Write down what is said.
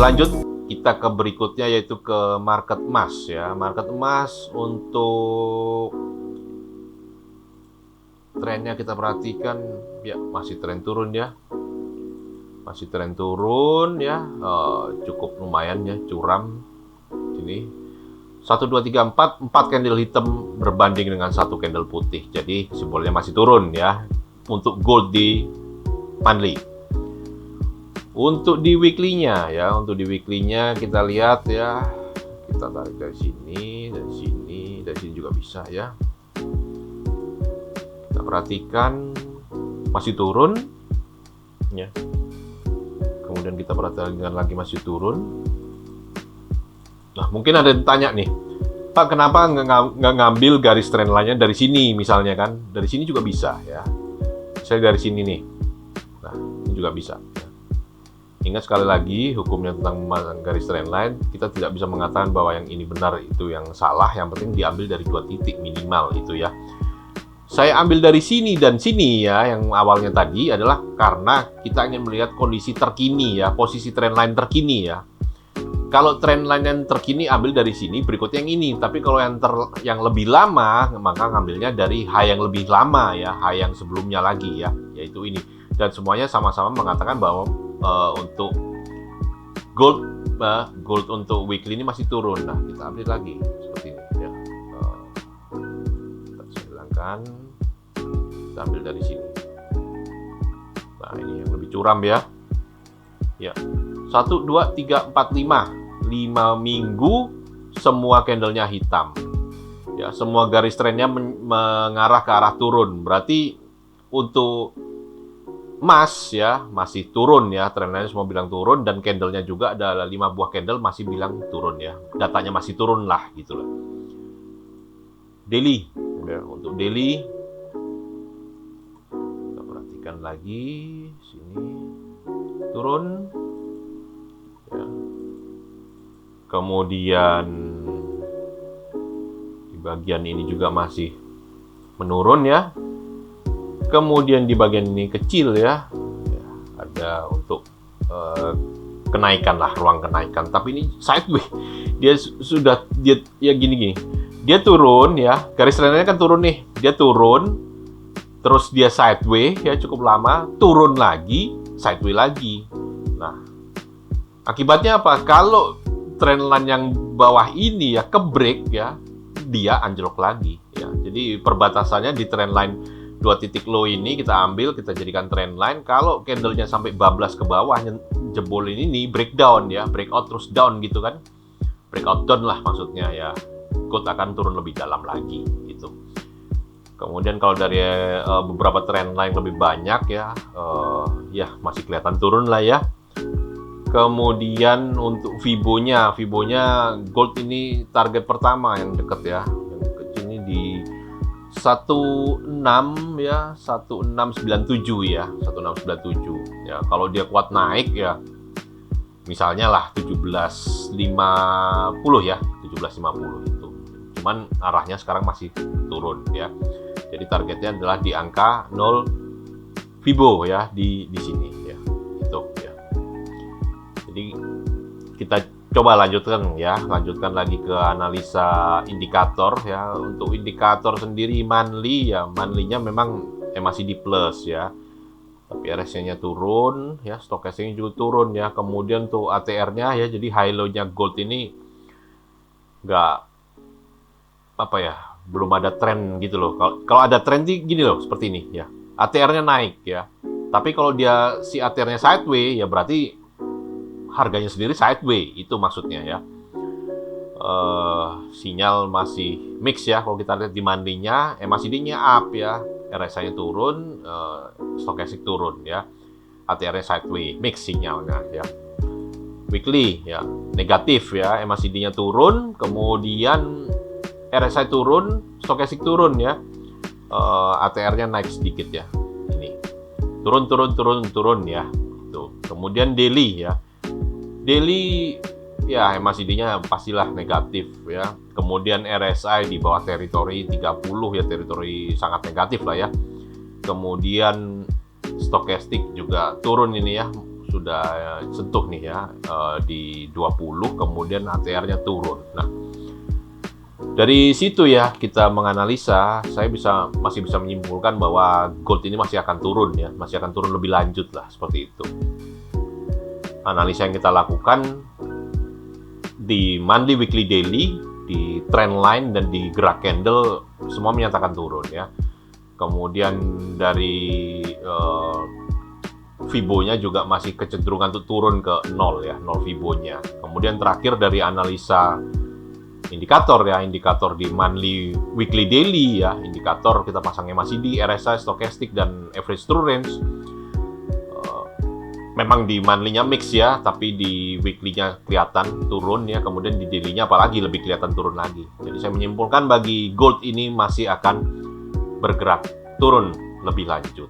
Berlanjut kita ke berikutnya, yaitu ke market emas ya. Market emas untuk trennya kita perhatikan ya, masih tren turun ya. Masih tren turun ya, cukup lumayan ya, curam sini. 1 2 3 4 candle hitam berbanding dengan 1 candle putih. Jadi simbolnya masih turun ya untuk gold di monthly. Untuk di weekly-nya ya, untuk di weekly-nya kita lihat ya. Kita tarik dari sini, dari sini, dari sini juga bisa ya. Kita perhatikan masih turun ya. Kemudian kita perhatikan lagi masih turun. Nah, mungkin ada yang tanya nih, Pak, kenapa nggak ngambil garis trendline-nya dari sini misalnya kan? Dari sini juga bisa ya. Saya dari sini nih. Nah, ini juga bisa. Ingat sekali lagi, hukumnya tentang garis trendline, kita tidak bisa mengatakan bahwa yang ini benar, itu yang salah. Yang penting diambil dari 2 titik minimal itu ya. Saya ambil dari sini dan sini ya, yang awalnya tadi adalah karena kita ingin melihat kondisi terkini ya, posisi trendline terkini ya. Kalau trendline yang terkini ambil dari sini, berikutnya yang ini. Tapi kalau yang lebih lama, maka ngambilnya dari high yang lebih lama ya, high yang sebelumnya lagi ya, yaitu ini. Dan semuanya sama-sama mengatakan bahwa untuk gold untuk weekly ini masih turun. Nah, kita ambil lagi seperti ini ya. Kita hilangkan, kita ambil dari sini. Nah, ini yang lebih curam ya. Ya, 1 2 3 4 5 minggu semua candlenya hitam ya, semua garis trennya mengarah ke arah turun. Berarti untuk emas ya masih turun ya, trendnya semua bilang turun, dan candlenya juga ada 5 buah candle masih bilang turun ya, datanya masih turun lah gitu lah. Daily ya, untuk daily kita perhatikan lagi sini turun ya. Kemudian di bagian ini juga masih menurun ya. Kemudian di bagian ini kecil ya, ada untuk kenaikan lah, ruang kenaikan. Tapi ini sideways, dia ya gini. Dia turun ya, garis trendnya kan turun nih. Dia turun, terus dia sideways ya cukup lama, turun lagi, sideways lagi. Nah, akibatnya apa? Kalau trendline yang bawah ini ya ke break ya, dia anjlok lagi ya. Jadi perbatasannya di trendline 2 titik low ini kita ambil, kita jadikan trendline. Kalau candlenya sampai bablas ke bawah, jebol ini breakdown ya, breakout terus down gitu kan, breakout down lah maksudnya ya, gold akan turun lebih dalam lagi gitu. Kemudian kalau dari beberapa trendline lebih banyak ya, ya masih kelihatan turun lah ya. Kemudian untuk Fibonya gold ini target pertama yang dekat ya, yang dekat ini di 16 ya, 1697 ya, 1697 ya. Kalau dia kuat naik ya, misalnya lah 1750 ya, 1750 itu. Cuman arahnya sekarang masih turun ya. Jadi targetnya adalah di angka 0 Fibo ya, di sini ya. Itu ya. Jadi kita coba lanjutkan lagi ke analisa indikator ya. Untuk indikator sendiri monthly ya, monthly-nya memang masih di plus ya. Tapi RSI-nya turun ya, stokastiknya juga turun ya. Kemudian tuh ATR-nya ya, jadi high low-nya gold ini nggak apa ya, belum ada tren gitu loh. Kalau ada tren sih gini loh, seperti ini ya. ATR-nya naik ya. Tapi kalau dia si ATR-nya sideways ya berarti harganya sendiri sideways, itu maksudnya ya. Sinyal masih mix ya. Kalau kita lihat di monthly-nya, MACD-nya up ya, RSI-nya turun, stokastik turun ya, ATR-nya sideways, mix sinyalnya ya. Weekly ya negatif ya, MACD-nya turun, kemudian RSI turun, stokastik turun ya, ATR-nya naik sedikit ya. Ini turun ya. Tuh. Kemudian daily ya. Daily ya MACD-nya pastilah negatif ya. Kemudian RSI di bawah teritori 30 ya, teritori sangat negatif lah ya. Kemudian stokastik juga turun ini ya, sudah sentuh nih ya di 20, kemudian ATR-nya turun. Nah, dari situ ya kita menganalisa, saya masih bisa menyimpulkan bahwa gold ini masih akan turun ya, masih akan turun lebih lanjut lah seperti itu. Analisa yang kita lakukan di monthly, weekly, daily, di trend line dan di gerak candle semua menyatakan turun ya. Kemudian dari Fibo-nya juga masih kecenderungan untuk turun ke 0 ya, 0 Fibo-nya. Kemudian terakhir dari analisa indikator ya, indikator di monthly, weekly, daily ya, indikator kita pasang MACD, RSI, stokastik, dan average true range. Memang di monthly-nya mix ya, tapi di weekly-nya kelihatan turun ya, kemudian di daily-nya apalagi lebih kelihatan turun lagi. Jadi saya menyimpulkan bagi gold ini masih akan bergerak turun lebih lanjut.